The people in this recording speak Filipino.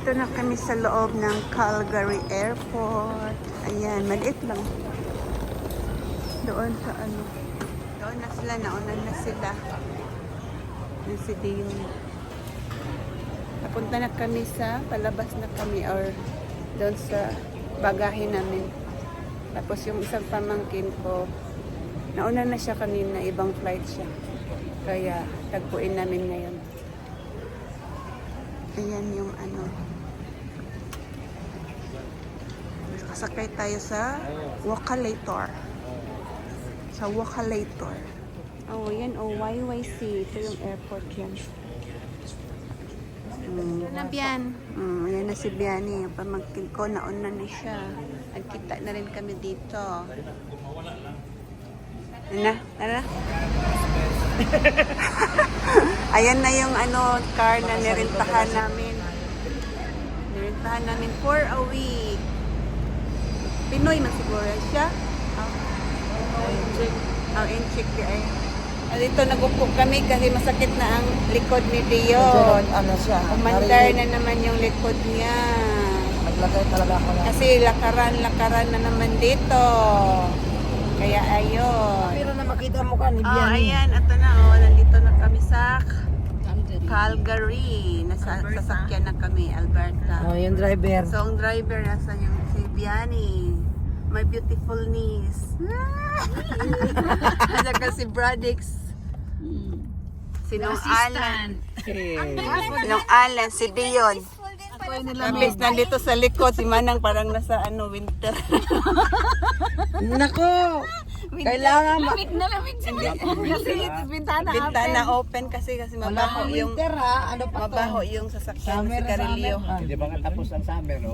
Nandito na kami sa loob ng Calgary Airport. Ayan, maliit lang. Doon sa ano. Doon na sila, naunan na sila. Yung si Dion. Napunta na kami sa, palabas na kami or doon sa bagahe namin. Tapos yung isang pamangkin ko, nauna na siya kanina, ibang flight siya. Kaya tagpuin namin ngayon. Ayan yung ano. Kasakay tayo sa Wakalator. Sa Wakalator. Oh, yan. Oh, YYC. Ito yung airport yan. Yan na Bian. Yan na si Biani. Yung pamangkin ko, nauna na siya. Nagkita na rin kami dito. Tara. Ayan na yung ano, car na nirentahan namin. Nirentahan namin for a week. Pinoy man siguro siya. In-check di ay. Dito nagupo kami kasi masakit na ang likod ni Dion. Ano siya? Umandar na naman yung likod niya. Naglagay talaga ako na. Kasi lakaran na naman dito. Kaya ayun. Pero na makita mo ka ni Biani. Ayan, ito na nandito na kami sa Calgary. Nasa sasakyan na kami, Alberta. Yung driver. So, ang driver nasa yung si Biani. My beautiful niece. Saka si Bradix. Sinong Alan. Sinong Alan, si Dion. Tapos nandito sa likod, si Manang parang nasa winter. Nako! Kailangan Lamig na lamig sa kasi bintana Bintana open kasi mabaho yung winter ha. Ano pa to? mabaho yung sasakyan sa Carillo. Hindi ba nga tapos ang summer, no?